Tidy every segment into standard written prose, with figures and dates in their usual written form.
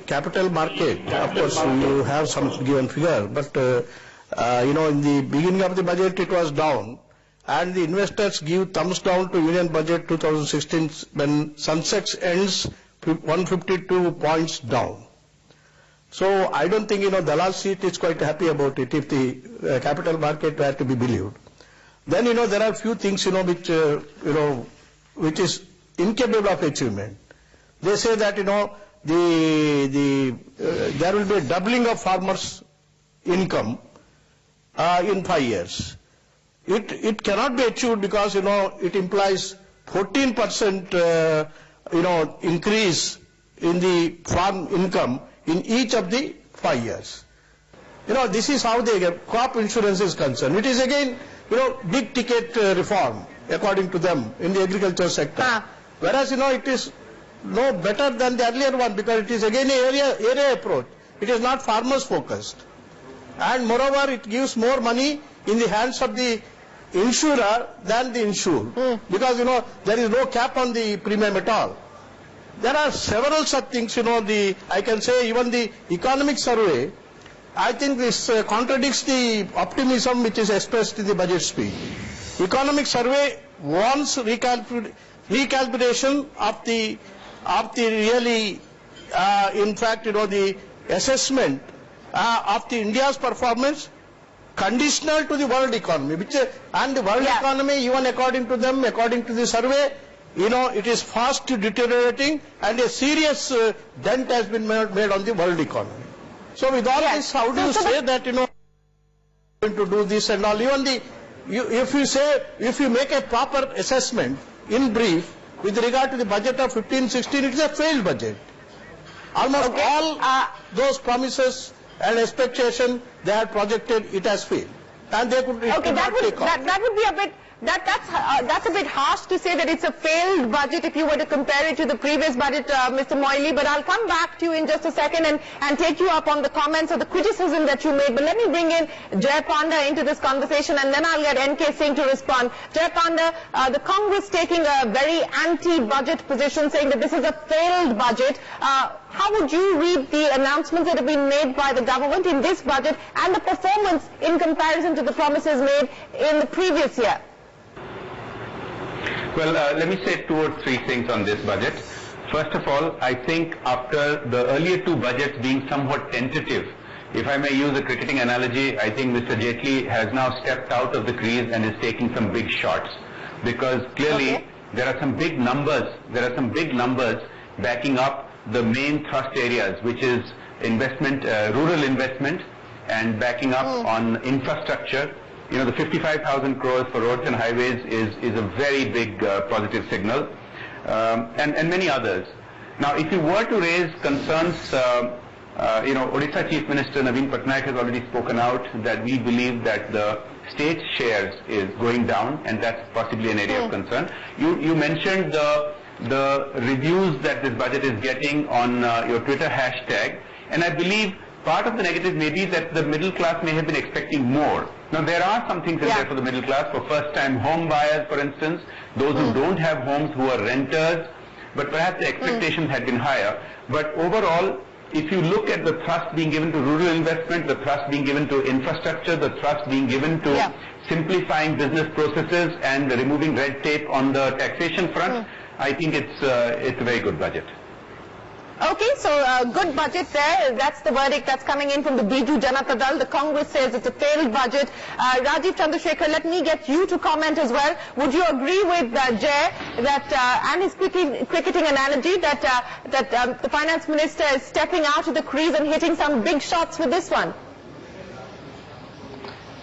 capital market, of course, you have some given figure, but in the beginning of the budget it was down, and the investors give thumbs down to Union Budget 2016 when Sensex ends 152 points down. So I don't think Dalal seat is quite happy about it if the capital market were to be believed. Then there are few things which is incapable of achievement. They say that there will be a doubling of farmers' income in 5 years. It cannot be achieved because it implies 14% increase in the farm income in each of the 5 years. This is how the crop insurance is concerned. It is again big ticket reform according to them in the agriculture sector. Whereas it is no better than the earlier one because it is again an area approach. It is not farmers focused. And moreover, it gives more money in the hands of the insurer than the insured. Because there is no cap on the premium at all. There are several such things, I can say even the economic survey, I think this contradicts the optimism which is expressed in the budget speech. Economic survey wants recalculation of the really, in fact, the assessment of the India's performance conditional to the world economy, and the world economy, even according to them, according to the survey, it is fast deteriorating, and a serious dent has been made on the world economy. So with all this, how do you say that going to do this and all? Even if you make a proper assessment in brief with regard to the budget of 15-16, it is a failed budget. Almost all those promises and expectation they had projected, it has failed, and they could that would be a bit. That's a bit harsh to say that it's a failed budget if you were to compare it to the previous budget, Mr. Moily, but I'll come back to you in just a second and take you up on the comments or the criticism that you made. But let me bring in Jay Panda into this conversation, and then I'll get NK Singh to respond. Jay Panda, the Congress taking a very anti-budget position, saying that this is a failed budget. How would you read the announcements that have been made by the government in this budget and the performance in comparison to the promises made in the previous year? Well, let me say 2 or 3 things on this budget. First of all, I think after the earlier 2 budgets being somewhat tentative, if I may use a cricketing analogy, I think Mr. Jaitley has now stepped out of the crease and is taking some big shots, because clearly there are some big numbers backing up the main thrust areas, which is investment, rural investment, and backing up on infrastructure. The 55,000 crores for roads and highways is a very big positive signal, and many others. Now, if you were to raise concerns, Odisha Chief Minister Naveen Patnaik has already spoken out that we believe that the state shares is going down, and that's possibly an area of concern. You mentioned the reviews that this budget is getting on your Twitter hashtag, and I believe part of the negative may be that the middle class may have been expecting more. Now, there are some things in there for the middle class, for first-time home buyers, for instance, those who don't have homes, who are renters, but perhaps the expectations had been higher. But overall, if you look at the thrust being given to rural investment, the thrust being given to infrastructure, the thrust being given to simplifying business processes and removing red tape on the taxation front, I think it's a very good budget. Okay, so good budget there. That's the verdict that's coming in from the Biju Janata Dal. The Congress says it's a failed budget. Rajiv Chandrasekhar, let me get you to comment as well. Would you agree with Jay that, and his cricketing analogy, that the finance minister is stepping out of the crease and hitting some big shots with this one?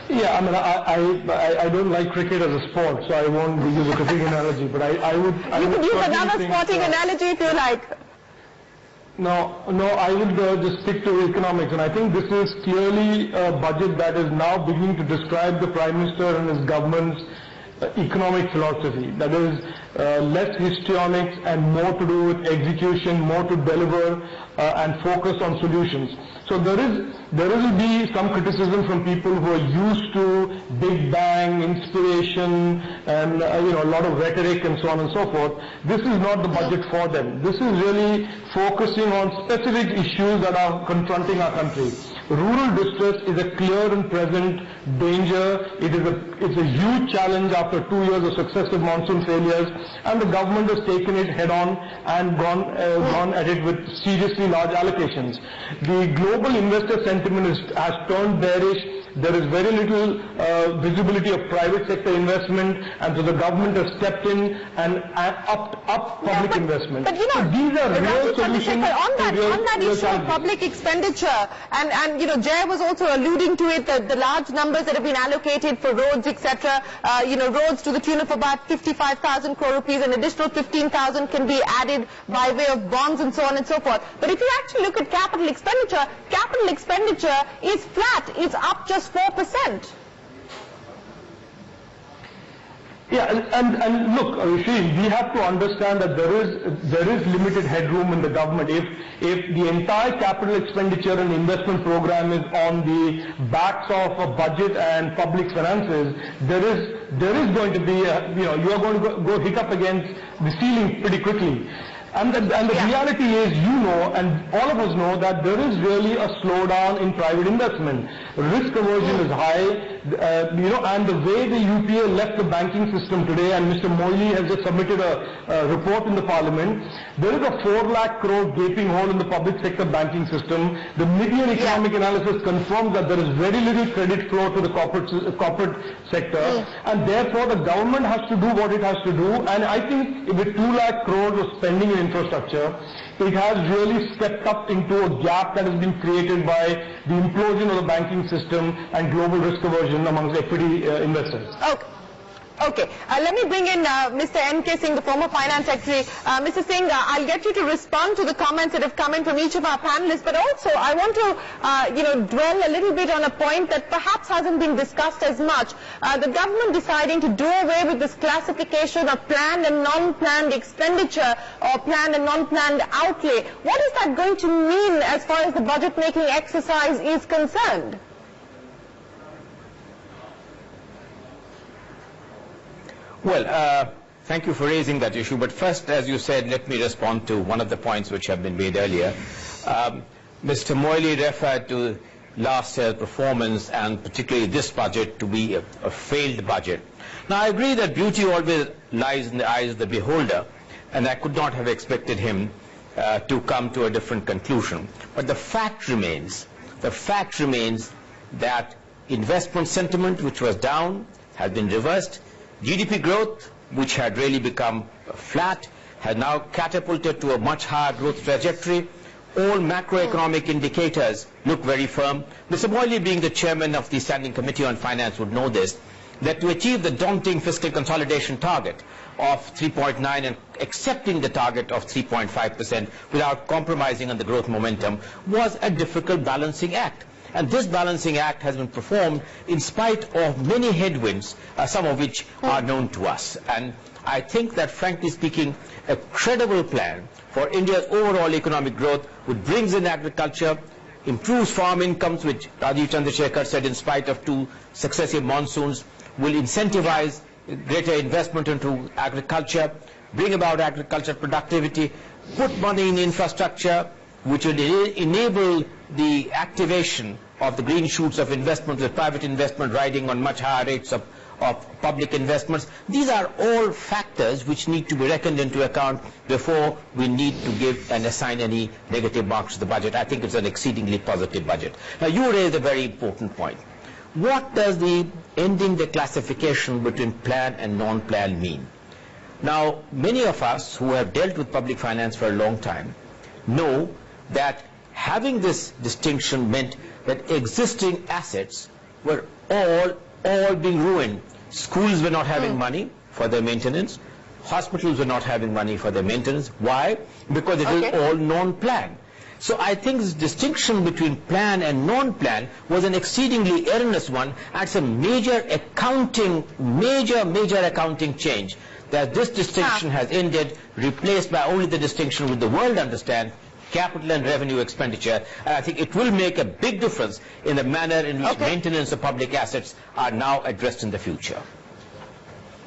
Yeah, I mean, I don't like cricket as a sport, so I won't use a cricketing analogy. But I would. You could use another sporting analogy if you like. No, I would just stick to economics, and I think this is clearly a budget that is now beginning to describe the Prime Minister and his government's economic philosophy. That is, less histrionics and more to do with execution, more to deliver and focus on solutions. So there will be some criticism from people who are used to big bang, inspiration, and a lot of rhetoric and so on and so forth. This is not the budget for them. This is really focusing on specific issues that are confronting our country. Rural distress is a clear and present danger. It's a huge challenge after 2 years of successive monsoon failures, and the government has taken it head on and gone at it with seriously large allocations. The global investor sentiment has turned bearish. There is very little visibility of private sector investment, and so the government has stepped in and upped public investment. But so these are real solutions. On that issue of public expenditure, and Jay was also alluding to it, the large numbers that have been allocated for roads, etc. Roads to the tune of about 55,000 crore rupees, an additional 15,000 can be added by way of bonds and so on and so forth. But if you actually look at capital expenditure is flat. It's up just 4%. Yeah, and look, Rishi, we have to understand that there is limited headroom in the government. If the entire capital expenditure and investment program is on the backs of a budget and public finances, there is going to be you are going to go hit up against the ceiling pretty quickly. And the reality is, and all of us know, that there is really a slowdown in private investment. Risk aversion is high, and the way the UPA left the banking system today, and Mr. Moily has just submitted a report in the Parliament, there is a 4 lakh crore gaping hole in the public sector banking system. The median economic analysis confirms that there is very little credit flow to the corporate sector, and therefore the government has to do what it has to do. And I think with 2 lakh crores of spending in infrastructure, it has really stepped up into a gap that has been created by the implosion of the banking system and global risk aversion amongst equity investors. Okay. Let me bring in Mr. N.K. Singh, the former Finance Secretary. Mr. Singh, I'll get you to respond to the comments that have come in from each of our panelists, but also I want to, dwell a little bit on a point that perhaps hasn't been discussed as much. The government deciding to do away with this classification of planned and non-planned expenditure or planned and non-planned outlay. What is that going to mean as far as the budget-making exercise is concerned? Well, thank you for raising that issue. But first, as you said, let me respond to one of the points which have been made earlier. Mr. Moily referred to last year's performance and particularly this budget to be a failed budget. Now, I agree that beauty always lies in the eyes of the beholder, and I could not have expected him to come to a different conclusion. But the fact remains that investment sentiment, which was down, has been reversed. GDP growth, which had really become flat, has now catapulted to a much higher growth trajectory. All macroeconomic indicators look very firm. Mr. Moily, being the chairman of the Standing Committee on Finance, would know this, that to achieve the daunting fiscal consolidation target of 3.9 and accepting the target of 3.5% without compromising on the growth momentum was a difficult balancing act. And this balancing act has been performed in spite of many headwinds, some of which are known to us. And I think that, frankly speaking, a credible plan for India's overall economic growth, which brings in agriculture, improves farm incomes, which Rajiv Chandrasekhar said in spite of 2 successive monsoons, will incentivize greater investment into agriculture, bring about agriculture productivity, put money in infrastructure, which will enable the activation of the green shoots of investment, with private investment riding on much higher rates of public investments. These are all factors which need to be reckoned into account before we need to give and assign any negative marks to the budget. I think it's an exceedingly positive budget. Now, you raised a very important point. What does the ending the classification between plan and non-plan mean? Now, many of us who have dealt with public finance for a long time know that having this distinction meant that existing assets were all being ruined. Schools were not having money for their maintenance. Hospitals were not having money for their maintenance. Why? Because it is all non-plan. So I think this distinction between plan and non-plan was an exceedingly erroneous one, and it's a major accounting change that this distinction has ended, replaced by only the distinction which the world understands, capital and revenue expenditure. And I think it will make a big difference in the manner in which maintenance of public assets are now addressed in the future.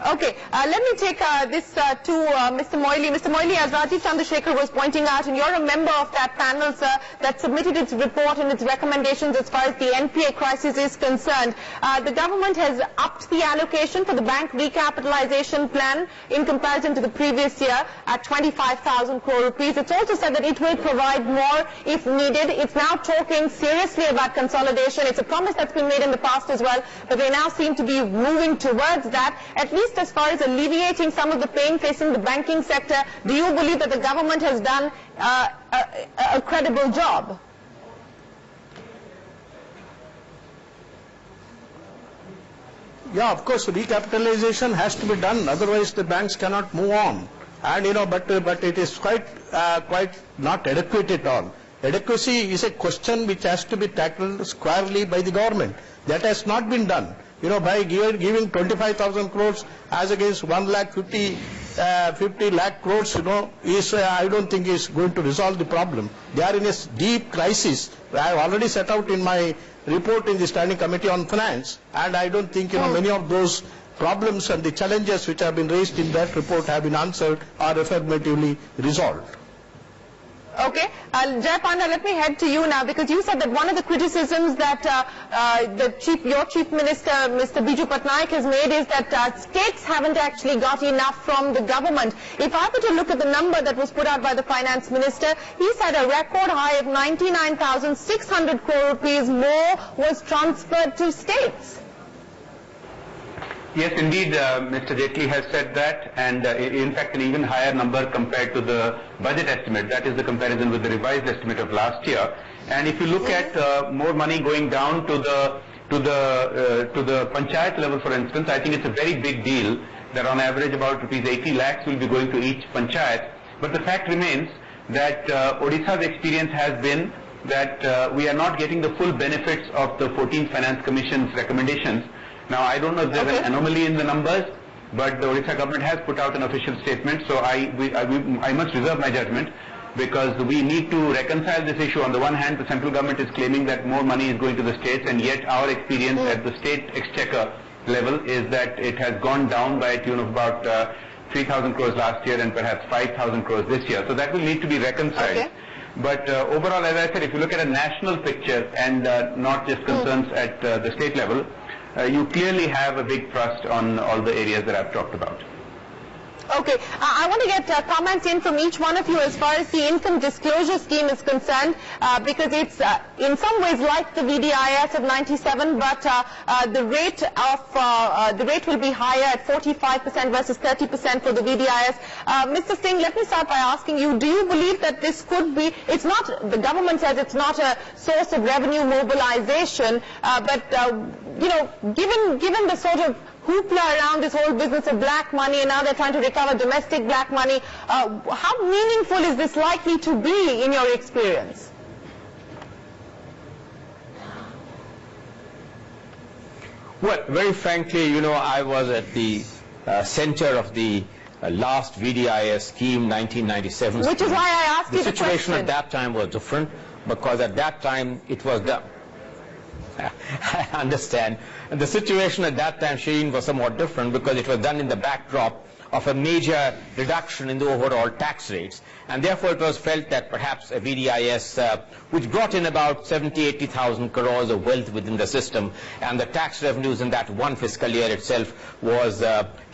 Okay, let me take this to Mr. Moily. Mr. Moily, as Rajiv Chandrasekhar was pointing out, and you're a member of that panel, sir, that submitted its report and its recommendations as far as the NPA crisis is concerned. The government has upped the allocation for the bank recapitalization plan in comparison to the previous year at 25,000 crore rupees. It's also said that it will provide more if needed. It's now talking seriously about consolidation. It's a promise that's been made in the past as well, but they now seem to be moving towards that, at least as far as alleviating some of the pain facing the banking sector. Do you believe that the government has done a credible job? Yeah, of course, recapitalization has to be done, otherwise the banks cannot move on. And but it is quite not adequate at all. Adequacy is a question which has to be tackled squarely by the government. That has not been done. By giving 25,000 crores as against 50 lakh crores, is I don't think is going to resolve the problem. They are in a deep crisis. I have already set out in my report in the Standing Committee on Finance, and I don't think many of those problems and the challenges which have been raised in that report have been answered or affirmatively resolved. Okay, Jayapanda, let me head to you now, because you said that one of the criticisms that your Chief Minister, Mr. Biju Patnaik, has made is that states haven't actually got enough from the government. If I were to look at the number that was put out by the Finance Minister, he said a record high of 99,600 crore rupees more was transferred to states. Yes, indeed, Mr. Jaitley has said that, and in fact an even higher number compared to the budget estimate. That is the comparison with the revised estimate of last year. And if you look at more money going down to the panchayat level, for instance, I think it's a very big deal that on average about rupees 80 lakhs will be going to each panchayat. But the fact remains that Odisha's experience has been that we are not getting the full benefits of the 14th Finance Commission's recommendations. Now, I don't know if there's an anomaly in the numbers, but the Odisha government has put out an official statement, so I must reserve my judgment, because we need to reconcile this issue. On the one hand, the central government is claiming that more money is going to the states, and yet our experience at the state exchequer level is that it has gone down by a tune of about 3,000 crores last year and perhaps 5,000 crores this year. So that will need to be reconciled. Okay. But overall, as I said, if you look at a national picture and not just concerns at the state level, you clearly have a big thrust on all the areas that I've talked about. Okay, I want to get comments in from each one of you as far as the income disclosure scheme is concerned, because it's in some ways like the VDIS of 97, but the rate will be higher at 45% versus 30% for the VDIS. Mr. Singh, let me start by asking you, do you believe that this could be, it's not, the government says it's not a source of revenue mobilization, but given the sort of hoopla around this whole business of black money, and now they're trying to recover domestic black money, how meaningful is this likely to be in your experience? Well, very frankly, I was at the center of the last VDIS scheme, 1997 scheme. Which is why I asked you the question. The situation at that time was different, because at that time it was the I understand. And the situation at that time, Shireen, was somewhat different, because it was done in the backdrop of a major reduction in the overall tax rates. And therefore it was felt that perhaps a VDIS, which brought in about 70,000-80,000 crores of wealth within the system, and the tax revenues in that one fiscal year itself was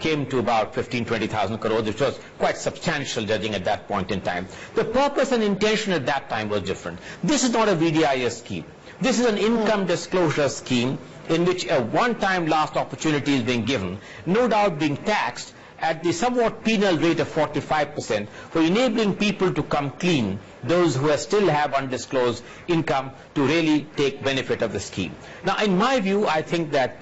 came to about 15,000-20,000 crores, which was quite substantial judging at that point in time. The purpose and intention at that time was different. This is not a VDIS scheme. This is an income disclosure scheme in which a one-time last opportunity is being given, no doubt being taxed at the somewhat penal rate of 45% for enabling people to come clean, those who still have undisclosed income, to really take benefit of the scheme. Now, in my view, I think that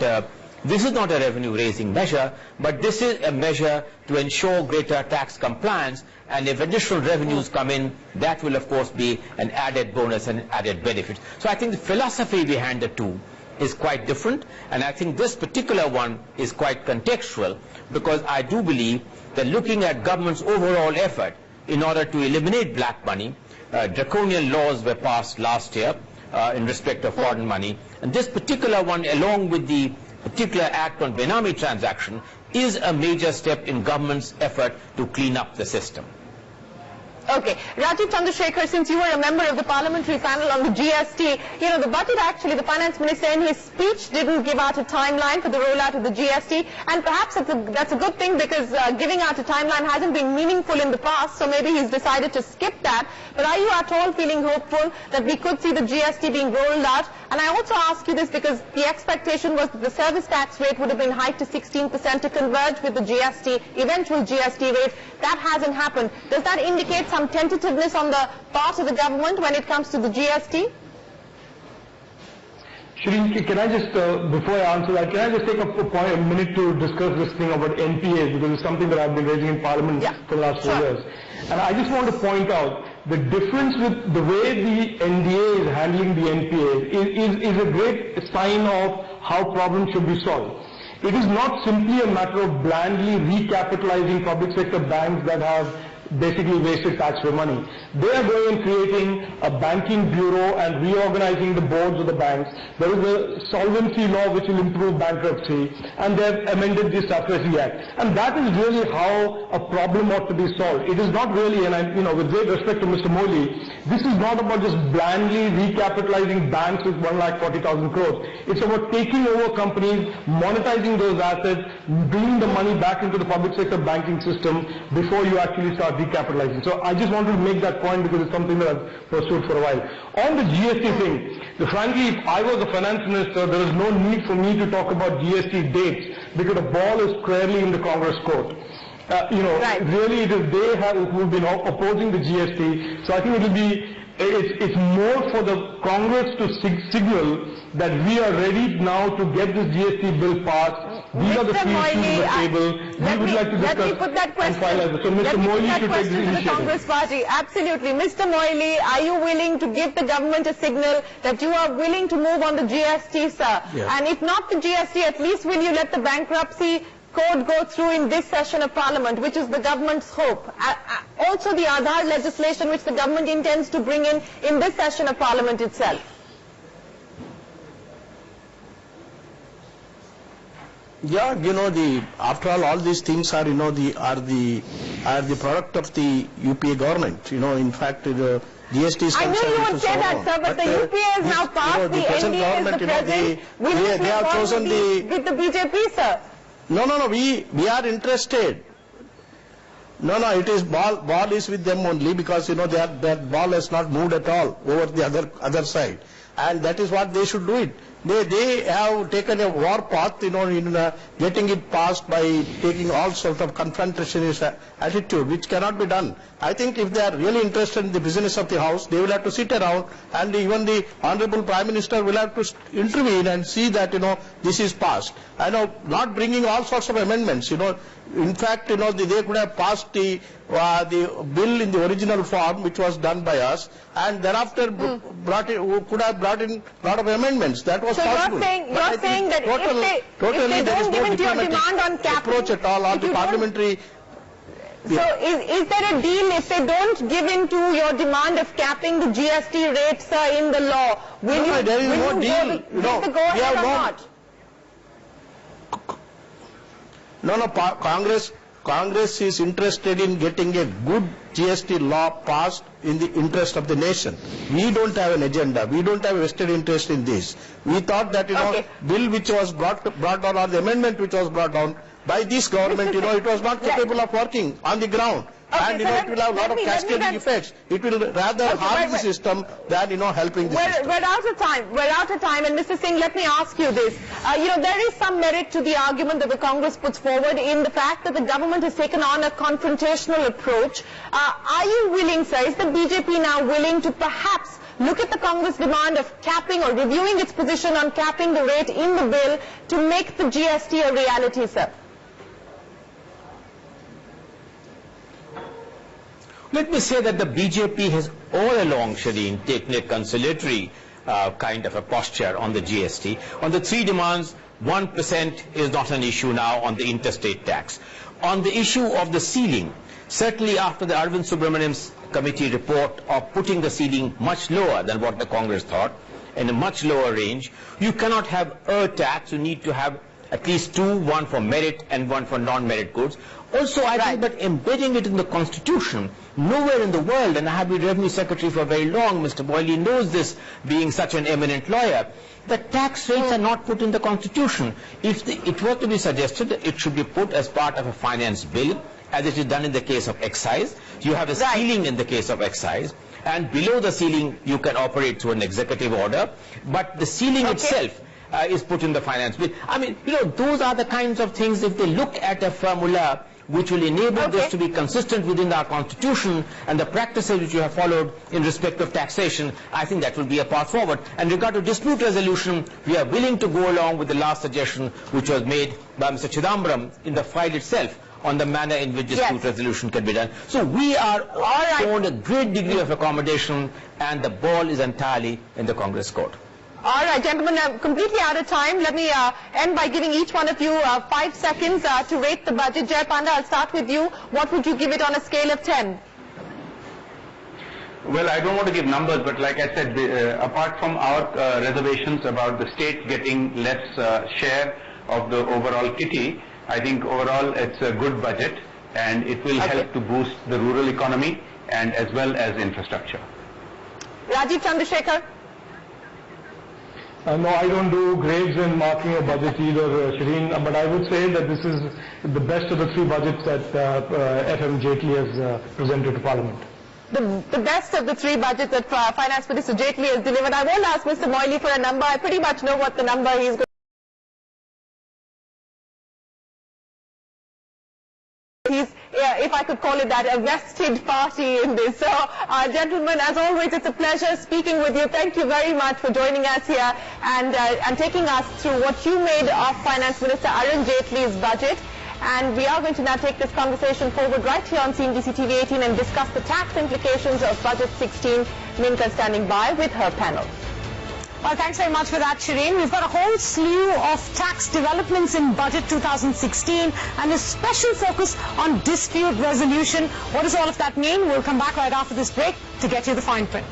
this is not a revenue-raising measure, but this is a measure to ensure greater tax compliance, and if additional revenues come in, that will of course be an added bonus and added benefit. So I think the philosophy behind the two is quite different, and I think this particular one is quite contextual, because I do believe that looking at government's overall effort in order to eliminate black money, draconian laws were passed last year in respect of foreign money, and this particular one, along with the particular act on Benami transaction, is a major step in government's effort to clean up the system. Okay. Rajiv Chandrasekhar, since you were a member of the parliamentary panel on the GST, the budget actually, the finance minister in his speech didn't give out a timeline for the rollout of the GST, and perhaps that's a good thing, because giving out a timeline hasn't been meaningful in the past, so maybe he's decided to skip that. But are you at all feeling hopeful that we could see the GST being rolled out? And I also ask you this because the expectation was that the service tax rate would have been hiked to 16% to converge with the GST, eventual GST rate. That hasn't happened. Does that indicate some tentativeness on the part of the government when it comes to the GST? Shireen, can I just, before I answer that, can I just take a minute to discuss this thing about NPAs, because it's something that I've been raising in Parliament for the last 4 years. And I just want to point out the difference with the way the NDA is handling the NPAs is a great sign of how problems should be solved. It is not simply a matter of blandly recapitalizing public sector banks that have basically wasted taxpayer money. They are going and creating a banking bureau and reorganizing the boards of the banks. There is a solvency law which will improve bankruptcy, and they have amended the SAFESI Act. And that is really how a problem ought to be solved. It is not really, and with great respect to Mr. Moli, this is not about just blandly recapitalizing banks with 1,40,000 crores. It's about taking over companies, monetizing those assets, bringing the money back into the public sector banking system before you actually start recapitalizing. So I just wanted to make that point because it's something that I've pursued for a while. On the GST thing, frankly, if I was a finance minister, there is no need for me to talk about GST dates because the ball is squarely in the Congress court. Really it is they who have been opposing the GST. So I think it will be, it's more for the Congress to signal that we are ready now to get this GST bill passed. These are the three issues on the table. We would like to discuss. Let me put that question. So Mr. Moily should take this to the Congress party. Absolutely. Mr. Moily, are you willing to give the government a signal that you are willing to move on the GST, sir? Yes. And if not the GST, at least will you let the bankruptcy code go through in this session of Parliament, which is the government's hope? Also the Aadhaar legislation, which the government intends to bring in this session of Parliament itself. Yeah, after all these things are, the product of the UPA government. In fact, the GST is concerned. I knew you would say that, sir, but the UPA has now passed the NDA is the present. They have chosen with the BJP, sir. No, we are interested. No, it is ball is with them only because, that ball has not moved at all over the other side. And that is what they should do it. They have taken a war path, in getting it passed by taking all sorts of confrontationist attitude, which cannot be done. I think if they are really interested in the business of the House, they will have to sit around, and even the Honorable Prime Minister will have to intervene and see that, this is passed. Not bringing all sorts of amendments, In fact, they could have passed the bill in the original form, which was done by us, and thereafter could have brought in a lot of amendments. That was possible. You're saying that if they don't give in to your demand on capping, approach at all, the parliamentary. So is there a deal if they don't give in to your demand of capping the GST rates in the law? There is no deal. Go ahead or not? No, Congress is interested in getting a good GST law passed in the interest of the nation. We don't have an agenda. We don't have a vested interest in this. We thought that, bill which was brought down, or the amendment which was brought down by this government, it was not capable of working on the ground. Okay, And, it will have a lot of cascading effects. It will rather harm the system than, helping the system. We're out of time. We're out of time. And Mr. Singh, let me ask you this. There is some merit to the argument that the Congress puts forward in the fact that the government has taken on a confrontational approach. Are you willing, sir, is the BJP now willing to perhaps look at the Congress demand of capping or reviewing its position on capping the rate in the bill to make the GST a reality, sir? Let me say that the BJP has all along, Shireen, taken a conciliatory kind of a posture on the GST. On the three demands, 1% is not an issue now on the interstate tax. On the issue of the ceiling, certainly after the Arvind Subramanian's committee report of putting the ceiling much lower than what the Congress thought, in a much lower range, you cannot have a tax. You need to have at least two, one for merit and one for non-merit goods. Also, I think that embedding it in the Constitution, nowhere in the world, and I have been Revenue Secretary for very long, Mr. Moily knows this, being such an eminent lawyer, the tax rates are not put in the Constitution. If it were to be suggested, it should be put as part of a finance bill, as it is done in the case of excise. You have a ceiling in the case of excise, and below the ceiling you can operate through an executive order, but the ceiling itself is put in the finance bill. I mean, those are the kinds of things, if they look at a formula which will enable this to be consistent within our Constitution and the practices which you have followed in respect of taxation, I think that will be a path forward. And regard to dispute resolution, we are willing to go along with the last suggestion which was made by Mr. Chidambaram in the file itself on the manner in which dispute resolution can be done. So we are shown a great degree of accommodation, and the ball is entirely in the Congress court. All right, gentlemen, I'm completely out of time. Let me end by giving each one of you 5 seconds to rate the budget. Jay Panda, I'll start with you. What would you give it on a scale of 10? Well, I don't want to give numbers, but like I said, apart from our reservations about the state getting less share of the overall kitty, I think overall it's a good budget, and it will help to boost the rural economy and as well as infrastructure. Rajiv Chandrasekhar? No, I don't do grades in marking a budget either, Shireen, but I would say that this is the best of the three budgets that FM Jaitley has presented to Parliament. The best of the three budgets that Finance Minister Jaitley has delivered. I won't ask Mr. Moily for a number. I pretty much know what the number he's going if I could call it that, a vested party in this. So, gentlemen, as always, it's a pleasure speaking with you. Thank you very much for joining us here and taking us through what you made of Finance Minister Arun Jaitley's budget. And we are going to now take this conversation forward right here on CNBC TV 18 and discuss the tax implications of Budget 16. Minka standing by with her panel. Well, thanks very much for that, Shireen. We've got a whole slew of tax developments in Budget 2016 and a special focus on dispute resolution. What does all of that mean? We'll come back right after this break to get you the fine print.